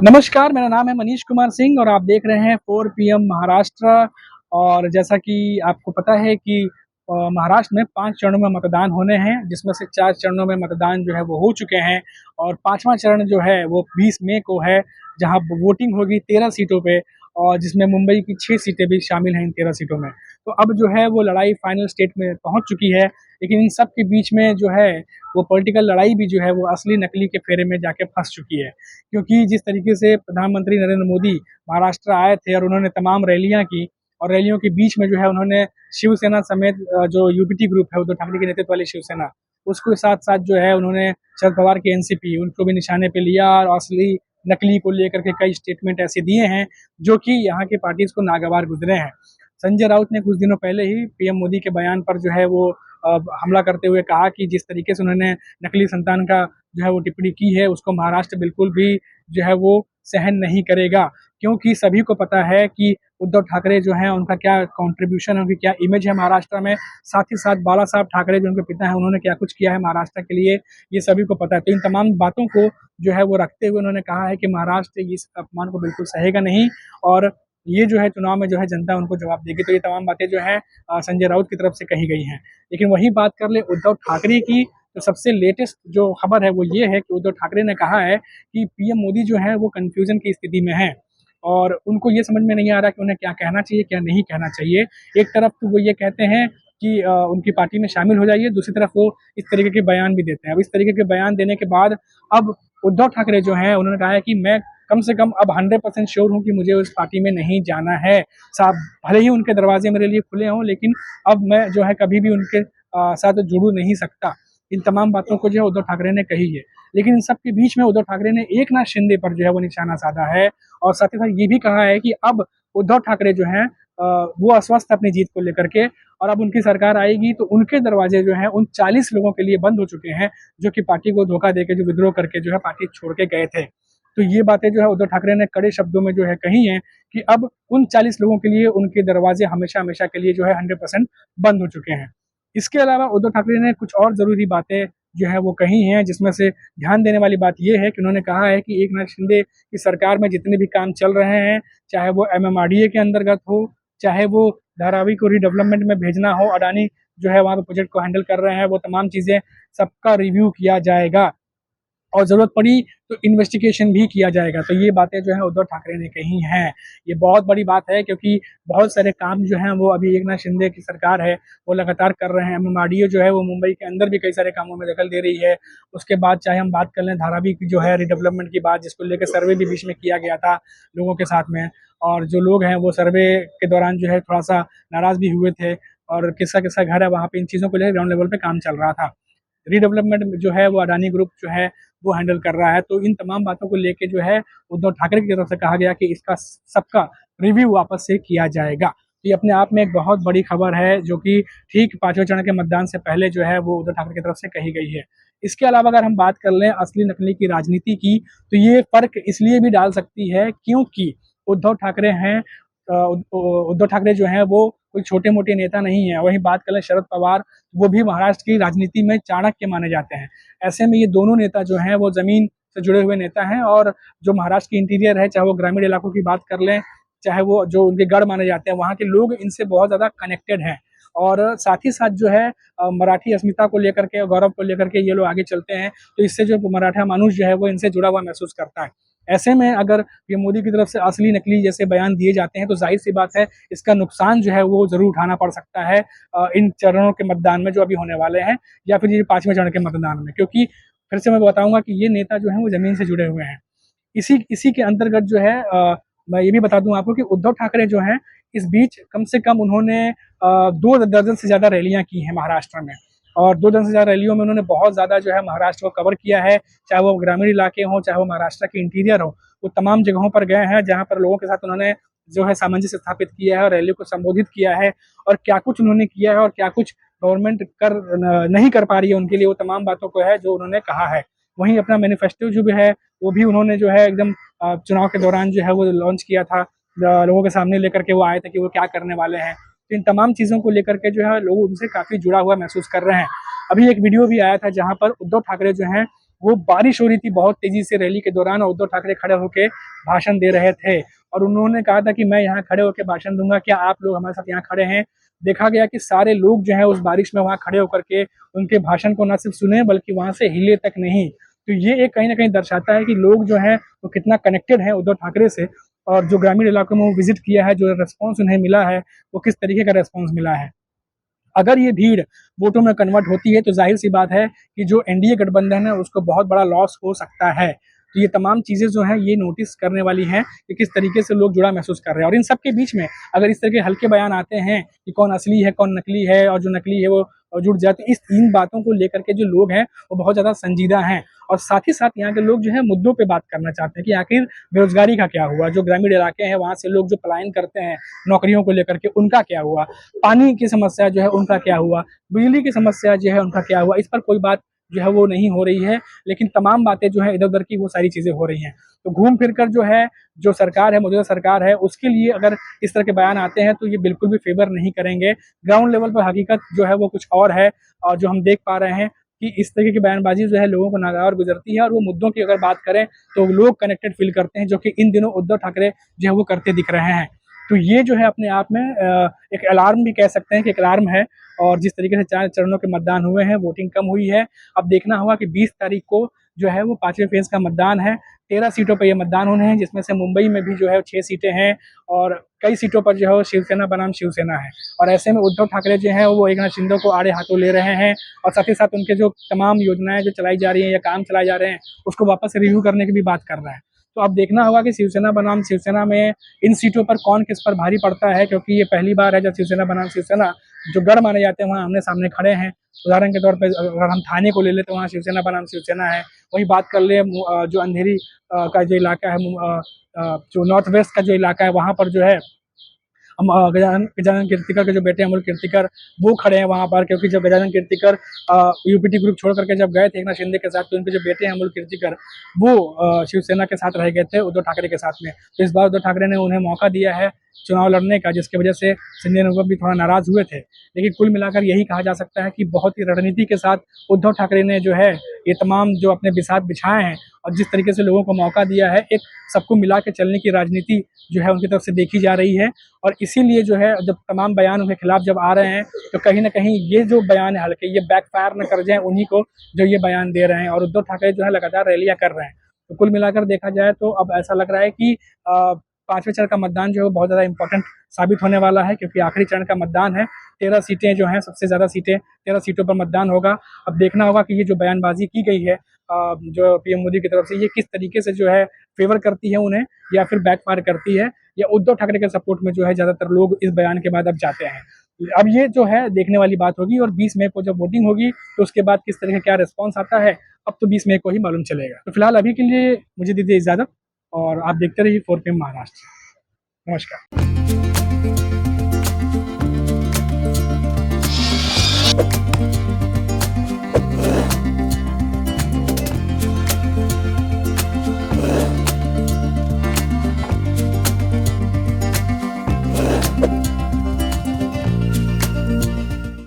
नमस्कार, मेरा नाम है मनीष कुमार सिंह और आप देख रहे हैं 4 पीएम महाराष्ट्र। और जैसा कि आपको पता है कि महाराष्ट्र में 5 चरणों में मतदान होने हैं, जिसमें से 4 चरणों में मतदान जो है वो हो चुके हैं और 5वां चरण जो है वो 20 मई को है, जहां वोटिंग होगी 13 सीटों पे और जिसमें मुंबई की 6 सीटें भी शामिल हैं इन 13 सीटों में। तो अब जो है वो लड़ाई फाइनल स्टेट में पहुंच चुकी है, लेकिन इन सब के बीच में जो है वो पॉलिटिकल लड़ाई भी जो है वो असली नकली के फेरे में जाके फंस चुकी है। क्योंकि जिस तरीके से प्रधानमंत्री नरेंद्र मोदी महाराष्ट्र आए थे और उन्होंने तमाम रैलियां की और रैलियों के बीच में जो है उन्होंने शिवसेना समेत जो यूपीटी ग्रुप है उद्धव ठाकरे के नेतृत्व वाली शिवसेना, उसके साथ साथ जो है उन्होंने शरद पवार की एनसीपी उनको भी निशाने पे लिया और असली नकली को लेकर के कई स्टेटमेंट ऐसे दिए हैं जो कि यहाँ की पार्टीज को नागवार गुजरे हैं। संजय राउत ने कुछ दिनों पहले ही पीएम मोदी के बयान पर जो है वो हमला करते हुए कहा कि जिस तरीके से उन्होंने नकली संतान का जो है वो टिप्पणी की है उसको महाराष्ट्र बिल्कुल भी जो है वो सहन नहीं करेगा, क्योंकि सभी को पता है कि उद्धव ठाकरे जो हैं उनका क्या कंट्रीब्यूशन है, उनकी क्या इमेज है महाराष्ट्र में। साथ ही साथ बाला साहब ठाकरे जो उनके पिता हैं उन्होंने क्या कुछ किया है महाराष्ट्र के लिए, ये सभी को पता है। तो इन तमाम बातों को जो है वो रखते हुए उन्होंने कहा है कि महाराष्ट्र इस अपमान को बिल्कुल सहेगा नहीं और ये जो है चुनाव में जो है जनता उनको जवाब देगी। तो ये तमाम बातें जो है संजय राउत की तरफ से कही गई हैं। लेकिन वही बात कर ले उद्धव ठाकरे की, तो सबसे लेटेस्ट जो खबर है वो ये है कि उद्धव ठाकरे ने कहा है कि पीएम मोदी जो है वो कंफ्यूजन की स्थिति में है और उनको ये समझ में नहीं आ रहा कि उन्हें क्या कहना चाहिए क्या नहीं कहना चाहिए। एक तरफ तो वो ये कहते हैं कि उनकी पार्टी में शामिल हो जाइए, दूसरी तरफ वो इस तरीके के बयान भी देते हैं। अब इस तरीके के बयान देने के बाद अब उद्धव ठाकरे जो हैं उन्होंने कहा है कि मैं कम से कम अब 100% श्योर हूँ कि मुझे उस पार्टी में नहीं जाना है। साहब भले ही उनके दरवाजे मेरे लिए खुले हों, लेकिन अब मैं जो है कभी भी उनके साथ जुड़ नहीं सकता। इन तमाम बातों को जो है उद्धव ठाकरे ने कही है। लेकिन इन सब के बीच में उद्धव ठाकरे ने एकनाथ शिंदे पर जो है वो निशाना साधा है और साथ ही साथ ये भी कहा है कि अब उद्धव ठाकरे जो हैं वो अस्वस्थ अपनी जीत को लेकर के और अब उनकी सरकार आएगी तो उनके दरवाजे जो हैं उन 40 लोगों के लिए बंद हो चुके हैं जो कि पार्टी को धोखा देके जो विद्रोह करके जो है पार्टी छोड़ के गए थे। तो ये बातें जो है उद्धव ठाकरे ने कड़े शब्दों में जो है कही हैं कि अब उन 40 लोगों के लिए उनके दरवाजे हमेशा हमेशा के लिए जो है 100% बंद हो चुके हैं। इसके अलावा उद्धव ठाकरे ने कुछ और जरूरी बातें जो है वो कही हैं, जिसमें से ध्यान देने वाली बात यह है कि उन्होंने कहा है कि एकनाथ शिंदे की सरकार में जितने भी काम चल रहे हैं, चाहे वो एमएमआरडीए के अंतर्गत हो, चाहे वो धारावी को रीडेवलपमेंट में भेजना हो, अडानी जो है वहां पे प्रोजेक्ट को हैंडल कर रहे हैं, वो तमाम चीजें सबका रिव्यू किया जाएगा और जरूरत पड़ी तो इन्वेस्टिगेशन भी किया जाएगा। तो ये बातें जो है उद्धव ठाकरे ने कही हैं। ये बहुत बड़ी बात है क्योंकि बहुत सारे काम जो हैं वो अभी एकनाथ शिंदे की सरकार है वो लगातार कर रहे हैं। एमएमआरडीए जो है वो मुंबई के अंदर भी कई सारे कामों में दखल दे रही है। उसके बाद चाहे हम बात कर लें धारावी की जो है रीडेवलपमेंट की बात, जिसको लेकर सर्वे भी बीच में किया गया था लोगों के साथ में, और जो लोग हैं वो सर्वे के दौरान जो है थोड़ा सा नाराज भी हुए थे और किस्सा किस्सा घर है वहाँ पे इन चीज़ों को लेकर ग्राउंड लेवल पे काम चल रहा था। रीडेवलपमेंट जो है वो अडानी ग्रुप जो है वो हैंडल कर रहा है। तो इन तमाम बातों को लेके जो है उद्धव ठाकरे की तरफ से कहा गया कि इसका सबका रिव्यू वापस से किया जाएगा। ये अपने आप में एक बहुत बड़ी खबर है जो कि ठीक 5वें चरण के मतदान से पहले जो है वो उद्धव ठाकरे की तरफ से कही गई है। इसके अलावा अगर हम बात कर लें असली नकली की राजनीति की, तो ये फर्क इसलिए भी डाल सकती है क्योंकि उद्धव ठाकरे हैं उद्धव ठाकरे जो हैं वो कोई छोटे मोटे नेता नहीं है। वहीं बात करें शरद पवार, वो भी महाराष्ट्र की राजनीति में चाणक्य माने जाते हैं। ऐसे में ये दोनों नेता जो हैं वो जमीन से जुड़े हुए नेता हैं और जो महाराष्ट्र की इंटीरियर है, चाहे वो ग्रामीण इलाकों की बात कर लें, चाहे वो जो उनके गढ़ माने जाते हैं, वहाँ के लोग इनसे बहुत ज़्यादा कनेक्टेड हैं। और साथ ही साथ जो है मराठी अस्मिता को लेकर के, गौरव को लेकर के ये लोग आगे चलते हैं। तो इससे जो मराठा मानुष जो है वो इनसे जुड़ा हुआ महसूस करता है। ऐसे में अगर ये मोदी की तरफ से असली नकली जैसे बयान दिए जाते हैं तो जाहिर सी बात है इसका नुकसान जो है वो जरूर उठाना पड़ सकता है इन चरणों के मतदान में जो अभी होने वाले हैं, या फिर ये 5वें चरण के मतदान में। क्योंकि फिर से मैं बताऊंगा कि ये नेता जो है वो जमीन से जुड़े हुए हैं। इसी इसी के अंतर्गत जो है मैं ये भी बता दूं आपको कि उद्धव ठाकरे जो हैं इस बीच कम से कम उन्होंने 2 दर्जन से ज्यादा रैलियां की हैं महाराष्ट्र में, और 2 दर्जन से ज्यादा रैलियों में उन्होंने बहुत ज्यादा जो है महाराष्ट्र को कवर किया है। चाहे वो ग्रामीण इलाके हों, चाहे वो महाराष्ट्र के इंटीरियर हो, वो तमाम जगहों पर गए हैं जहाँ पर लोगों के साथ उन्होंने जो है सामंजस्य स्थापित किया है और रैली को संबोधित किया है। और क्या कुछ उन्होंने किया है और क्या कुछ गवर्नमेंट नहीं कर पा रही है उनके लिए, वो तमाम बातों को है जो उन्होंने कहा है। वहीं अपना मैनिफेस्टो जो भी है वो भी उन्होंने जो है एकदम चुनाव के दौरान जो है वो लॉन्च किया था, लोगों के सामने लेकर के वो आए थे कि वो क्या करने वाले हैं। तो इन तमाम चीज़ों को लेकर के जो है लोग उनसे काफ़ी जुड़ा हुआ महसूस कर रहे हैं। अभी एक वीडियो भी आया था जहाँ पर उद्धव ठाकरे जो हैं वो बारिश हो रही थी बहुत तेजी से रैली के दौरान, और उद्धव ठाकरे खड़े होकर भाषण दे रहे थे और उन्होंने कहा था कि मैं यहाँ खड़े होकर भाषण दूंगा, क्या आप लोग हमारे साथ यहाँ खड़े हैं। देखा गया कि सारे लोग जो है उस बारिश में वहाँ खड़े होकर के उनके भाषण को न सिर्फ सुने बल्कि वहाँ से हिले तक नहीं। तो ये एक कहीं ना कहीं दर्शाता है कि लोग जो है वो कितना कनेक्टेड है उद्धव ठाकरे से, और जो ग्रामीण इलाकों में वो विजिट किया है, जो रेस्पॉन्स उन्हें मिला है वो किस तरीके का रेस्पॉन्स मिला है। अगर ये भीड़ वोटों में कन्वर्ट होती है तो जाहिर सी बात है कि जो एनडीए गठबंधन है उसको बहुत बड़ा लॉस हो सकता है। तो ये तमाम चीज़ें जो हैं ये नोटिस करने वाली हैं कि किस तरीके से लोग जुड़ा महसूस कर रहे हैं। और इन सब के बीच में अगर इस तरह के हल्के बयान आते हैं कि कौन असली है कौन नकली है, और जो नकली है वो जुट जाते, इन बातों को लेकर के जो लोग हैं वो बहुत ज़्यादा संजीदा हैं। और साथ ही साथ यहाँ के लोग जो है मुद्दों पे बात करना चाहते हैं कि आखिर बेरोजगारी का क्या हुआ, जो ग्रामीण इलाके हैं वहाँ से लोग जो पलायन करते हैं नौकरियों को लेकर के उनका क्या हुआ, पानी की समस्या जो है उनका क्या हुआ, बिजली की समस्या जो है उनका क्या हुआ। इस पर कोई बात जो है वो नहीं हो रही है, लेकिन तमाम बातें जो है इधर उधर की वो सारी चीज़ें हो रही हैं। तो घूम फिर कर जो है जो सरकार है, मौजूदा सरकार है, उसके लिए अगर इस तरह के बयान आते हैं तो ये बिल्कुल भी फेवर नहीं करेंगे। ग्राउंड लेवल पर हकीकत जो है वो कुछ और है, और जो हम देख पा रहे हैं कि इस तरीके की बयानबाजी जो है लोगों को नागवार गुजरती है। और वो मुद्दों की अगर बात करें तो लोग कनेक्टेड फील करते हैं, जो कि इन दिनों उद्धव ठाकरे जो है वो करते दिख रहे हैं। तो ये जो है अपने आप में एक अलार्म भी कह सकते हैं कि एक अलार्म है। और जिस तरीके से 4 चरणों के मतदान हुए हैं, वोटिंग कम हुई है। अब देखना होगा कि 20 तारीख को जो है वो 5वें फेज़ का मतदान है। 13 सीटों पर ये मतदान होने हैं, जिसमें से मुंबई में भी जो है 6 सीटें हैं, और कई सीटों पर जो है वो शिवसेना बनाम शिवसेना है। और ऐसे में उद्धव ठाकरे जो हैं वो एकनाथ शिंदे को आड़े हाथों ले रहे हैं, और साथ ही साथ उनके जो तमाम योजनाएं जो चलाई जा रही हैं या काम चलाए जा रहे हैं उसको वापस से रिव्यू करने की भी बात कर रहा है। तो अब देखना होगा कि शिवसेना बनाम शिवसेना में इन सीटों पर कौन किस पर भारी पड़ता है, क्योंकि ये पहली बार है जब शिवसेना बनाम शिवसेना जो गढ़ माने जाते हैं वहाँ आमने सामने खड़े हैं। उदाहरण के तौर पर अगर हम थाने को ले लें तो वहाँ शिवसेना बनाम शिवसेना है। वहीं बात कर ले जो अंधेरी का जो इलाका है, जो नॉर्थ वेस्ट का जो इलाका है, वहाँ पर जो है हम गजानन कीर्तिकर के जो बेटे अमोल कीर्तिकर वो खड़े हैं वहाँ पर, क्योंकि जब गजानन कीर्तिकर यूपीटी ग्रुप छोड़ करके जब गए थे एकनाथ शिंदे के साथ, तो उनके जो बेटे हैं अमोल कीर्तिकर वो शिवसेना के साथ रह गए थे उद्धव ठाकरे के साथ में। तो इस बार उद्धव ठाकरे ने उन्हें मौका दिया है चुनाव लड़ने का, जिसकी वजह से सिंधिया अनुभव भी थोड़ा नाराज हुए थे। लेकिन कुल मिलाकर यही कहा जा सकता है कि बहुत ही रणनीति के साथ उद्धव ठाकरे ने जो है ये तमाम जो अपने बिसात बिछाए हैं, और जिस तरीके से लोगों को मौका दिया है, एक सबको मिला के चलने की राजनीति जो है उनकी तरफ से देखी जा रही है। और इसीलिए जो है जब तमाम बयान उनके खिलाफ जब आ रहे हैं तो कहीं ना कहीं ये जो बयान है हल्के ये बैकफायर न कर जाए उन्हीं को जो ये बयान दे रहे हैं। और उद्धव ठाकरे जो है लगातार रैलियां कर रहे हैं। तो कुल मिलाकर देखा जाए तो अब ऐसा लग रहा है कि 5वें चरण का मतदान जो है बहुत ज़्यादा इंपॉर्टेंट साबित होने वाला है, क्योंकि आखिरी चरण का मतदान है। 13 सीटें जो हैं, सबसे ज़्यादा सीटें 13 सीटों पर मतदान होगा। अब देखना होगा कि ये जो बयानबाजी की गई है जो पीएम मोदी की तरफ से, ये किस तरीके से जो है फेवर करती है उन्हें, या फिर बैकफायर करती है, या उद्धव ठाकरे के सपोर्ट में जो है ज़्यादातर लोग इस बयान के बाद अब जाते हैं। अब ये जो है देखने वाली बात होगी, और 20 मई को जब वोटिंग होगी तो उसके बाद किस तरह का क्या रिस्पॉन्स आता है, अब तो 20 मई को ही मालूम चलेगा। तो फिलहाल अभी के लिए मुझे दीजिए इजाज़त, और आप देखते रहिए 4 PM महाराष्ट्र। नमस्कार।